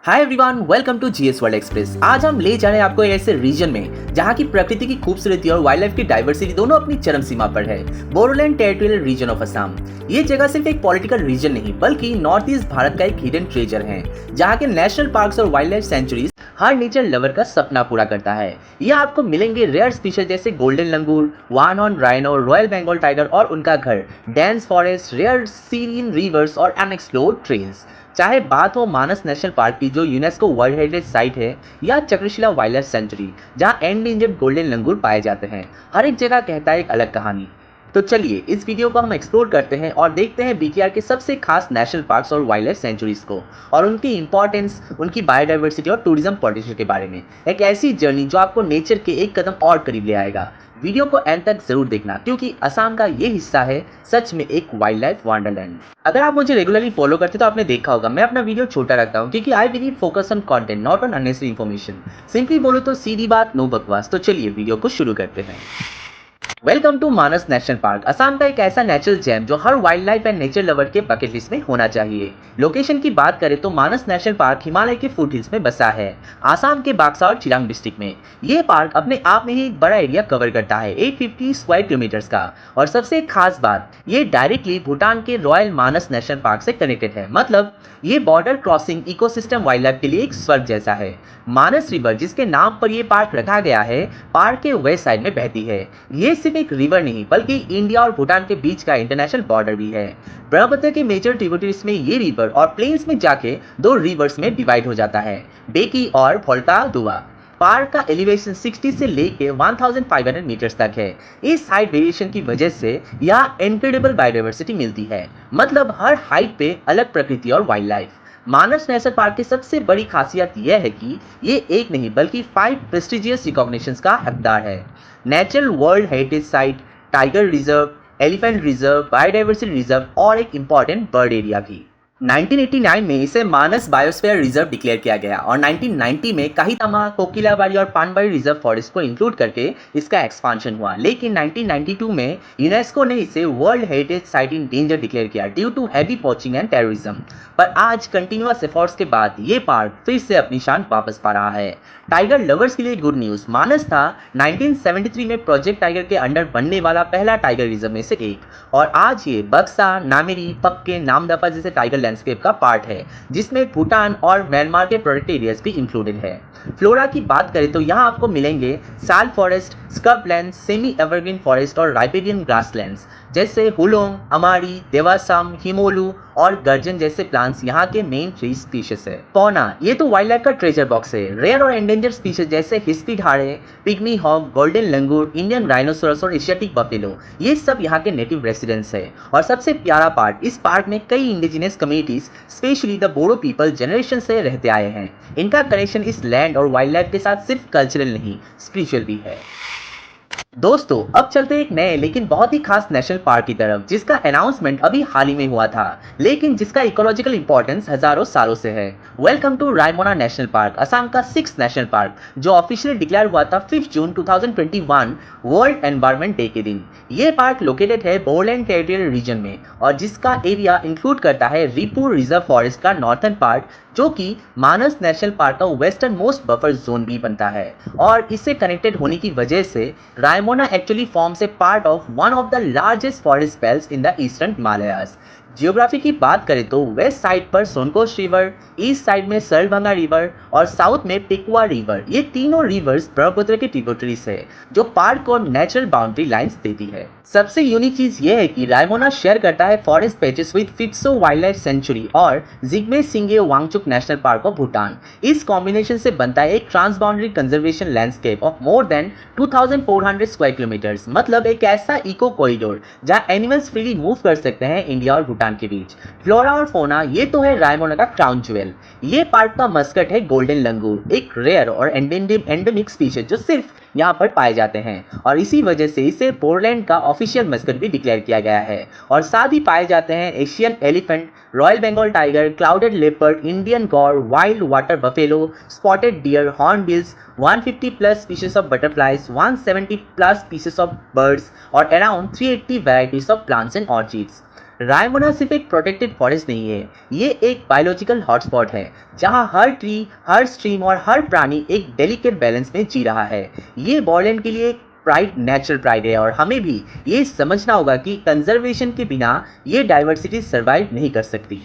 Hi everyone, welcome to GS world express. आज हम ले जा रहे हैं आपको ऐसे रीजन में जहां की प्रकृति की खूबसूरती और वाइल्ड लाइफ की डाइवर्सिटी दोनों अपनी चरम सीमा पर है। Bodoland territorial reason of Assam. ये जगह सिर्फ एक पॉलिटिकल रीजन नहीं बल्कि नॉर्थ ईस्ट भारत का एक हिडन ट्रेजर है, जहाँ के नेशनल पार्क्स और वाइल्ड लाइफ सेंचुरीज हर नेचर लवर का सपना पूरा करता है। यहाँ आपको मिलेंगे रेयर स्पीशीज जैसे golden langur, one horn rhino, royal Bengal tiger और उनका घर, dense forest, rare serene rivers और अनएक्सप्लोर्ड ट्रेल्स। चाहे बात हो मानस नेशनल पार्क की जो यूनेस्को वर्ल्ड हेरिटेज साइट है, या चक्रशिला वाइल्ड लाइफ सेंचुरी जहाँ एंडेंजर्ड गोल्डन लंगूर पाए जाते हैं, हर एक जगह कहता है एक अलग कहानी। तो चलिए इस वीडियो को हम एक्सप्लोर करते हैं और देखते हैं बीकेआर के सबसे खास नेशनल पार्क्स और वाइल्ड लाइफ सेंचुरीज को और उनकी इंपॉर्टेंस, उनकी बायोडाइवर्सिटी और टूरिज्म पोटेंशियल के बारे में। एक ऐसी जर्नी जो आपको नेचर के एक कदम और करीब ले आएगा। वीडियो को एंड तक जरूर देखना क्योंकि असम का ये हिस्सा है सच में एक वाइल्ड लाइफ वंडरलैंड। अगर आप मुझे रेगुलरली फॉलो करते तो आपने देखा होगा मैं अपना वीडियो छोटा रखता हूँ क्योंकि I believe focus on content not on unnecessary information. Simply बोलो तो सीधी बात, नो बकवास। तो चलिए वीडियो को शुरू करते हैं। Welcome to Manas national park. Assam का एक ऐसा नेचुरल जैम जो हर wild life and nature lover के बकेट लिस्ट में होना चाहिए। लोकेशन की बात करें तो मानस नेशनल पार्क हिमालय के फुट हिल्स में बसा है, आसाम के बाक्सा और चिरांग डिस्ट्रिक्ट में। ये पार्क अपने आप में ही एक बड़ा एरिया कवर करता है, 850 स्क्वायर किलोमीटर्स का। और सबसे खास बात, ये डायरेक्टली भूटान के रॉयल मानस नेशनल पार्क से कनेक्टेड है। मतलब ये border crossing ecosystem wild life के लिए एक स्वर्ग जैसा है। मानस रिवर जिसके नाम पर ये पार्क रखा गया है, पार्क के वेस्ट साइड में बहती है। ये सिर्फ एक रिवर नहीं बल्कि इंडिया और भूटान के बीच का इंटरनेशनल बॉर्डर भी है। ब्रह्मपुत्र के मेजर ट्रिब्यूटरीज में ये रिवर और प्लेन्स में जाके दो रिवर्स में डिवाइड हो जाता है, बेकी और फोल्टा दुआ। पार्क का एलिवेशन 60 से लेके 1500 मीटर्स तक है। इस हाइट वेरिएशन की वजह से यहाँ इनक्रेडिबल बायोडाइवर्सिटी मिलती है। मतलब हर हाइट पे अलग प्रकृति और वाइल्ड लाइफ। मानस नेशनल पार्क की सबसे बड़ी खासियत यह है कि ये एक नहीं बल्कि 5 प्रेस्टिजियस रिकॉग्निशंस का हकदार है। Natural world heritage site, tiger reserve, elephant reserve, biodiversity reserve और एक इम्पॉर्टेंट बर्ड एरिया भी। 1989 में इसे मानस बायोस्फीयर रिजर्व डिक्लेयर किया गया और 1990 में काहितामा, कोकिलाबाड़ी और पानबाड़ी रिजर्व फॉरेस्ट को इंक्लूड करके इसका एक्सपांशन हुआ। लेकिन 1992 में यूनेस्को ने इसे world heritage site in danger declare किया due to heavy poaching and terrorism. पर आज कंटिन्यूअस एफर्ट्स के बाद ये पार्क फिर से अपनी शान वापस पा रहा है। टाइगर लवर्स के लिए गुड न्यूज़, मानस था 1973 में प्रोजेक्ट टाइगर के अंडर बनने वाला पहला टाइगर रिजर्व में से एक, और आज ये बक्सा, नामेरी, पक्के, नामदफा जैसे टाइगर लैंडस्केप का पार्ट है, जिसमें भूटान और म्यांमार के प्रोटेक्टेड एरियाज भी इंक्लूडेड है। फ्लोरा की बात करें तो यहाँ आपको मिलेंगे साल forest, scrub land, semi evergreen forest और राइपेरियन ग्रासलैंड्स जैसे हुलोंग, अमारी, देवासाम, हिमोलू और गर्जन जैसे प्लांट्स यहाँ के मेन ट्री स्पीशीज है। फौना, ये तो वाइल्ड लाइफ का ट्रेजर बॉक्स है। रेयर और एंडेंजर स्पीशीज जैसे हिस्पी ढाड़े, पिग्मी हॉग, गोल्डन लंगूर, इंडियन राइनोसोरस और एशियाटिक बफेलो, ये सब यहाँ के नेटिव रेसिडेंट्स है। और सबसे प्यारा पार्ट, इस पार्क में कई indigenous communities specially the Bodo people generation से रहते आए हैं। इनका कनेक्शन इस लैंड और वाइल्ड लाइफ के साथ सिर्फ कल्चरल नहीं स्पिरिचुअल भी है। दोस्तों अब चलते हैं एक नए लेकिन बहुत ही खास नेशनल पार्क की तरफ, जिसका अनाउंसमेंट अभी हाल ही में हुआ था लेकिन जिसका इकोलॉजिकल इंपॉर्टेंस हजारों सालों से है। Welcome to Raimona national park, Assam का 6th नेशनल पार्क जो ऑफिशियली डिक्लेयर हुआ था 5 जून 2021 वर्ल्ड एनवायरनमेंट डे के दिन। ये पार्क लोकेटेड है बोडोलैंड टेरिटोरियल रीजन में और जिसका एरिया इंक्लूड करता है रिपुर रिजर्व फॉरेस्ट का नॉर्थर्न पार्ट, जो कि मानस नेशनल पार्क का वेस्टर्न मोस्ट बफर जोन भी बनता है। और इससे कनेक्टेड होने की वजह से Raimona actually forms a part of one of the largest forest belts in the eastern Himalayas. Geography की बात करें तो वेस्ट साइड पर सोनकोश रिवर, ईस्ट साइड में सरलभंगा रिवर और साउथ में पिकवा रिवर, ये तीनों रिवर्स ब्रह्मपुत्र के ट्रिब्यूटरीज है जो पार्क को नेचुरल बाउंड्री लाइंस देती है। सबसे यूनिक चीज ये है कि रायमोना शेयर करता है forest patches with Phibsoo wild life sanctuary और Jigme Singye Wangchuck national park of Bhutan. इस कॉम्बिनेशन से बनता है एक trans boundary conservation landscape of more than 2400 square kilometres. मतलब एक ऐसा इको कॉरिडोर जहां एनिमल्स फ्रीली मूव कर सकते हैं इंडिया और भूटान के बीच। फ्लोरा और फोना, ये तो है रायमोना का क्राउन ज्वेल। ये पार्क का मस्कट है गोल्डन लंगूर, एक रेयर और एंडेमिक स्पीशीज जो सिर्फ यहाँ पर पाए जाते हैं और इसी वजह से इसे पोलैंड का ऑफिशियल मस्कट भी डिक्लेयर किया गया है। और साथ ही पाए जाते हैं Asian elephant, royal Bengal tiger, clouded leopard, Indian gaur, wild water buffalo, spotted deer, hornbills, 150 plus species of butterflies, 170 plus species of birds और around 380 varieties of plants and orchids. Raimona सिर्फ एक प्रोटेक्टेड फॉरेस्ट नहीं है, ये एक बायोलॉजिकल हॉटस्पॉट है जहां हर tree, हर stream और हर प्राणी एक डेलिकेट बैलेंस में जी रहा है। ये बॉर्डलैंड के लिए प्राइड, नेचुरल प्राइड है और हमें भी ये समझना होगा कि कंजर्वेशन के बिना ये डाइवर्सिटी सर्वाइव नहीं कर सकती।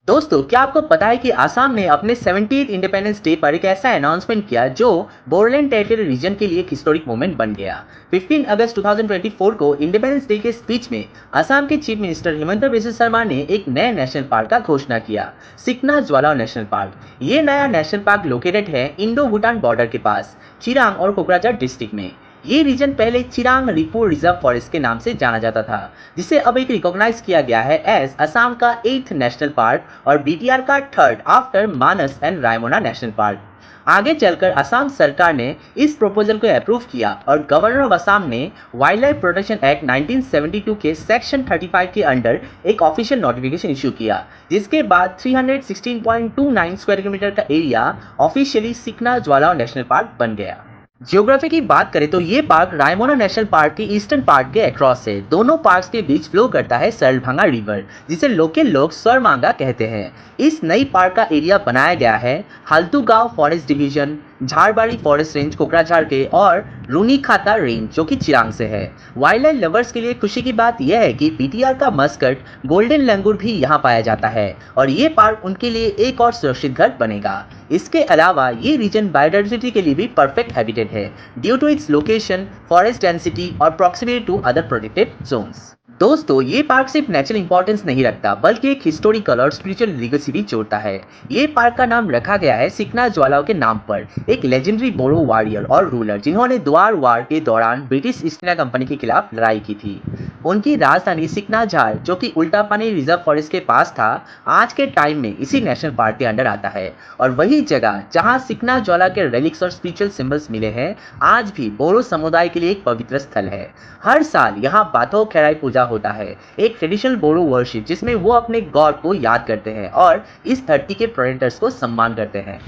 दोस्तों, क्या आपको पता है कि असम ने अपने 70th इंडिपेंडेंस डे पर एक ऐसा अनाउंसमेंट किया जो बोडोलैंड टेरिटरी रीजन के लिए एक हिस्टोरिक मोमेंट बन गया। 15 अगस्त 2024 को इंडिपेंडेंस डे के स्पीच में असम के चीफ मिनिस्टर हिमंता बिस्वा शर्मा ने एक नए नेशनल पार्क का घोषणा किया, सिकना ज्वाला नेशनल पार्क। ये नया नेशनल पार्क लोकेटेड है इंडो भूटान बॉर्डर के पास, चिरांग और कोकराझार डिस्ट्रिक्ट में। ये रीजन पहले चिरांग रिपुर रिजर्व फॉरेस्ट के नाम से जाना जाता था, जिसे अब एक रिकॉग्नाइज किया गया है एज असम का 8th नेशनल पार्क और बीटीआर का 3rd after Manas and Raimona national park. आगे चलकर असम सरकार ने इस प्रपोजल को अप्रूव किया और गवर्नर ऑफ असम ने वाइल्ड लाइफ प्रोटेक्शन एक्ट 1972 के सेक्शन 35 के अंडर एक ऑफिशियल नोटिफिकेशन इशू किया, जिसके बाद 316.29 स्क्वायर किलोमीटर का एरिया ऑफिशियली सिकना ज्वाला नेशनल पार्क बन गया। ज्योग्राफी की बात करें तो ये पार्क रायमोना नेशनल पार्क के ईस्टर्न पार्ट के अक्रॉस है। दोनों पार्क्स के बीच फ्लो करता है सरलभांगा रिवर, जिसे लोकल लोग स्वरमांगा कहते हैं। इस नई पार्क का एरिया बनाया गया है Haltugaon forest division, Jharbari forest range Kokrajhar के और रूनीखाता रेंज जो कि चिरांग से है। वाइल्ड लाइफ लवर्स के लिए खुशी की बात यह है कि पीटीआर का मस्कट गोल्डन लंगूर भी यहाँ पाया जाता है और ये पार्क उनके लिए एक और सुरक्षित घर बनेगा। इसके अलावा ये रीजन बायोडाइवर्सिटी के लिए भी परफेक्ट हैबिटेट है due to its location, forest density और proximity to other protected zones. दोस्तों, ये पार्क सिर्फ नेचुरल इंपॉर्टेंस नहीं रखता बल्कि एक हिस्टोरिकल और स्पिरिचुअल लीगेसी भी जोड़ता है। ये पार्क का नाम रखा गया है सिकना ज्वाला के नाम पर, एक लेजेंडरी बोरो वॉरियर और रूलर जिन्होंने द्वार वार के दौरान ब्रिटिश ईस्ट इंडिया कंपनी के खिलाफ लड़ाई की थी। उनकी राजधानी सिकना झार, जो कि उल्टा पानी रिजर्व फॉरेस्ट के पास था, आज के टाइम में इसी नेशनल पार्क के अंडर आता है और वही जगह जहां सिकना ज्वाला के रेलिक्स और स्पिरिचुअल सिंबल्स मिले हैं आज भी बोरो समुदाय के लिए एक पवित्र स्थल है। हर साल यहाँ बाथो खेराई पूजा होता है, एक ट्रेडिशनल बोरो वर्शिप जिसमें वो अपने गॉड को याद करते हैं और इस धरती के प्रेडेटर्स को सम्मान करते हैं।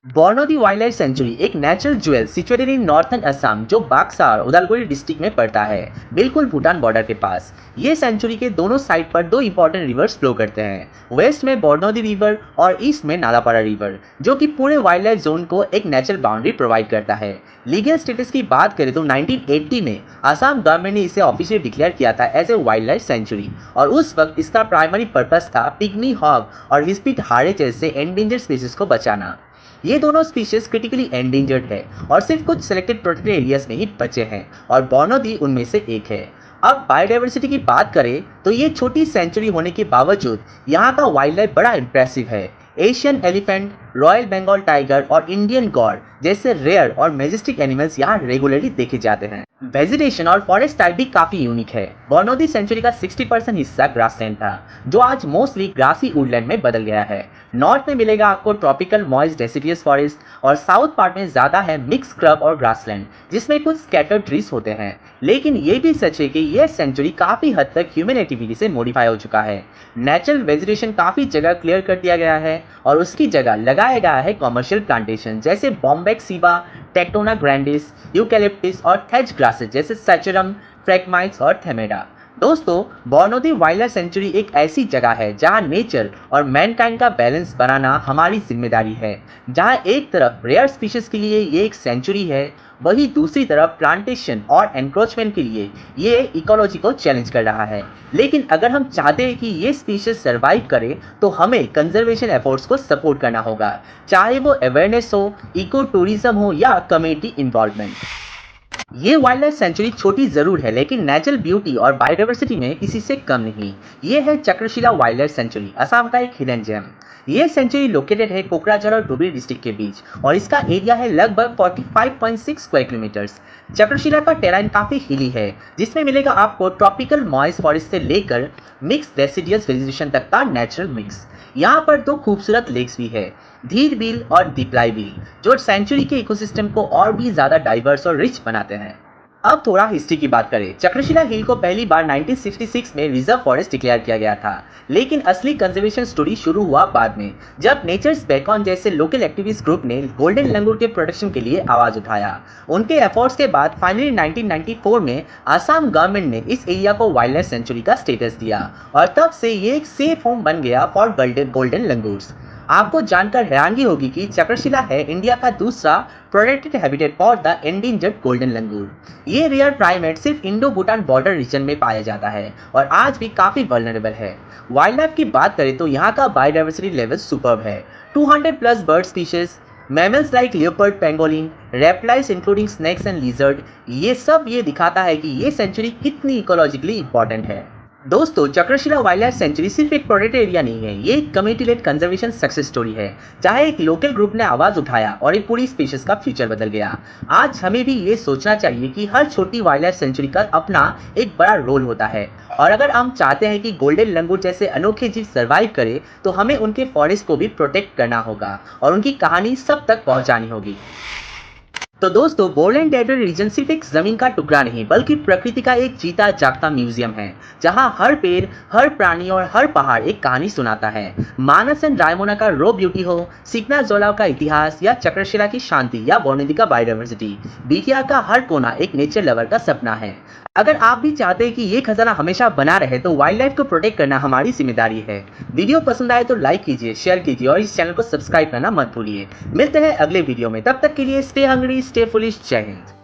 बरनौली वाइल्ड लाइफ सेंचुरी एक natural jewel situated in northern Assam जो बाक्सा और उदालगुरी डिस्ट्रिक्ट में पड़ता है, बिल्कुल भूटान बॉर्डर के पास। ये सेंचुरी के दोनों साइड पर दो इंपॉर्टेंट रिवर्स फ्लो करते हैं, वेस्ट में बरनौली रिवर और ईस्ट में नालापारा रिवर, जो कि पूरे वाइल्ड लाइफ जोन को एक नेचुरल बाउंड्री प्रोवाइड करता है। लीगल स्टेटस की बात करें तो 1980 में असम गवर्नमेंट ने इसे ऑफिशियली डिक्लेयर किया था as a wild life sanctuary और उस वक्त इसका प्राइमरी पर्पस था पिग्मी हॉग और हिस्पिड हारे जैसे एंडेंजर्ड स्पीशीज को बचाना। ये दोनों स्पीशीज क्रिटिकली एंडेंजर्ड है और सिर्फ कुछ सिलेक्टेड प्रोटेक्टेड एरियाज में ही बचे हैं और बरनौली उनमें से एक है। अब बायोडाइवर्सिटी की बात करें तो ये छोटी सेंचुरी होने के बावजूद यहाँ का वाइल्ड लाइफ बड़ा इंप्रेसिव है। Asian elephant, royal Bengal tiger और इंडियन गौर जैसे रेयर और मैजेस्टिक एनिमल्स यहाँ रेगुलरली देखे जाते हैं। वेजिटेशन और फॉरेस्ट टाइप भी काफी यूनिक है। बरनौली सेंचुरी का 60% हिस्सा ग्रासलैंड था, जो आज मोस्टली ग्रासी वुडलैंड में बदल गया है। नॉर्थ में मिलेगा आपको ट्रॉपिकल मॉइस्ट डेसिडियस फॉरेस्ट और साउथ पार्ट में ज्यादा है मिक्स स्क्रब और ग्रासलैंड, जिसमें कुछ स्कैटर्ड ट्रीज होते हैं। लेकिन ये भी सच है कि यह सेंचुरी काफी हद तक ह्यूमन एक्टिविटी से मॉडिफाई हो चुका है। नेचुरल वेजिटेशन काफी जगह क्लियर कर दिया गया है और उसकी जगह लगाया गया है कमर्शियल प्लांटेशन जैसे बॉम्बेक सीबा, टेक्टोना ग्रैंडिस, यूकैलिप्टस और थेज ग्रासेस जैसे सैचुरम, फ्रैगमाइट्स और थेमेडा। दोस्तों, बरनौली वाइल्ड लाइफ सेंचुरी एक ऐसी जगह है जहां नेचर और मैनकाइंड का बैलेंस बनाना हमारी जिम्मेदारी है। जहां एक तरफ रेयर स्पीशीज के लिए ये एक सेंचुरी है, वही दूसरी तरफ प्लांटेशन और एनक्रोचमेंट के लिए ये इकोलॉजी को चैलेंज कर रहा है। लेकिन अगर हम चाहते हैं कि ये स्पीशीज सर्वाइव करे तो हमें कंजर्वेशन एफर्ट्स को सपोर्ट करना होगा, चाहे वो अवेयरनेस हो, इको टूरिज्म हो या कम्युनिटी इन्वॉल्वमेंट। ये वाइल्ड लाइफ सेंचुरी छोटी जरूर है लेकिन नेचुरल ब्यूटी और बायोडाइवर्सिटी में किसी से कम नहीं। ये है Chakrashila wild life sanctuary, Assam का एक हिडन जेम। ये सेंचुरी लोकेटेड है कोकराझार और धुबरी डिस्ट्रिक्ट के बीच और इसका एरिया है लगभग 45.6 स्क्वायर किलोमीटर्स। चक्रशिला का टेराइन काफी हिली है, जिसमें मिलेगा आपको ट्रॉपिकल मॉइस्ट फॉरेस्ट से लेकर मिक्स डेसिडियस वेजिटेशन तक का नेचुरल मिक्स। यहाँ पर दो खूबसूरत लेक्स भी है, धीर बिल और दिप्लाई बिल, जो सेंचुरी के इकोसिस्टम को और भी ज्यादा डाइवर्स और रिच बनाते हैं। अब थोड़ा हिस्ट्री की बात करें। चक्रशिला हिल को पहली बार 1966 में रिजर्व फॉरेस्ट डिक्लेयर किया गया था, लेकिन असली कंजर्वेशन स्टोरी शुरू हुआ बाद में, जब नेचर्स बेकॉन जैसे लोकल एक्टिविस्ट ग्रुप ने गोल्डन लंगूर के प्रोटेक्शन के लिए आवाज उठाया। उनके एफर्ट्स के बाद फाइनली 1994 में आसाम गवर्नमेंट ने इस एरिया को वाइल्ड लाइफ सेंचुरी का स्टेटस दिया और तब से ये एक सेफ होम बन गया फॉर गोल्डन लंगूर्स। आपको जानकर हैरानगी होगी कि चक्रशिला है इंडिया का दूसरा protected habitat for the endangered golden langur. ये रेयर प्राइमेट सिर्फ इंडो भूटान बॉर्डर रीजन में पाया जाता है और आज भी काफ़ी वल्नरेबल है। वाइल्ड लाइफ की बात करें तो यहाँ का बायोडाइवर्सिटी लेवल सुपर्ब है। 200 plus bird species, mammals like leopard, pangolin, reptiles including snakes and lizard, ये दिखाता है कि ये सेंचुरी कितनी इकोलॉजिकली इंपॉर्टेंट है। दोस्तों, चक्रशिला वाइल्ड लाइफ सेंचुरी सिर्फ एक प्रोटेक्टेड एरिया नहीं है, ये एक community lead conservation success story है, जहाँ एक लोकल ग्रुप ने आवाज़ उठाया और एक पूरी स्पीशीज का फ्यूचर बदल गया। आज हमें भी ये सोचना चाहिए कि हर छोटी वाइल्ड लाइफ सेंचुरी का अपना एक बड़ा रोल होता है, और अगर हम चाहते हैं कि गोल्डन लंगूर जैसे अनोखे जीव सर्वाइव करे तो हमें उनके फॉरेस्ट को भी प्रोटेक्ट करना होगा और उनकी कहानी सब तक पहुँचानी होगी। तो दोस्तों, बोरलैंड टेरिटरी रीजन सिर्फ एक जमीन का टुकड़ा नहीं बल्कि प्रकृति का एक जीता जागता म्यूजियम है, जहां हर पेड़, हर प्राणी और हर पहाड़ एक कहानी सुनाता है। मानस एंड रायमोना का रॉ ब्यूटी हो, सिकना जोलाव का इतिहास या चक्रशिला की शांति या बोर्निदी का बायोडाइवर्सिटी, बीटीआर का हर कोना एक नेचर लवर का सपना है। अगर आप भी चाहते हैं कि ये खजाना हमेशा बना रहे तो वाइल्ड लाइफ को प्रोटेक्ट करना हमारी जिम्मेदारी है। वीडियो पसंद आए तो लाइक कीजिए, शेयर कीजिए और इस चैनल को सब्सक्राइब करना मत भूलिए। मिलते हैं अगले वीडियो में, तब तक के लिए स्टे हंग्री, स्टे फुलिश। जय हिंद।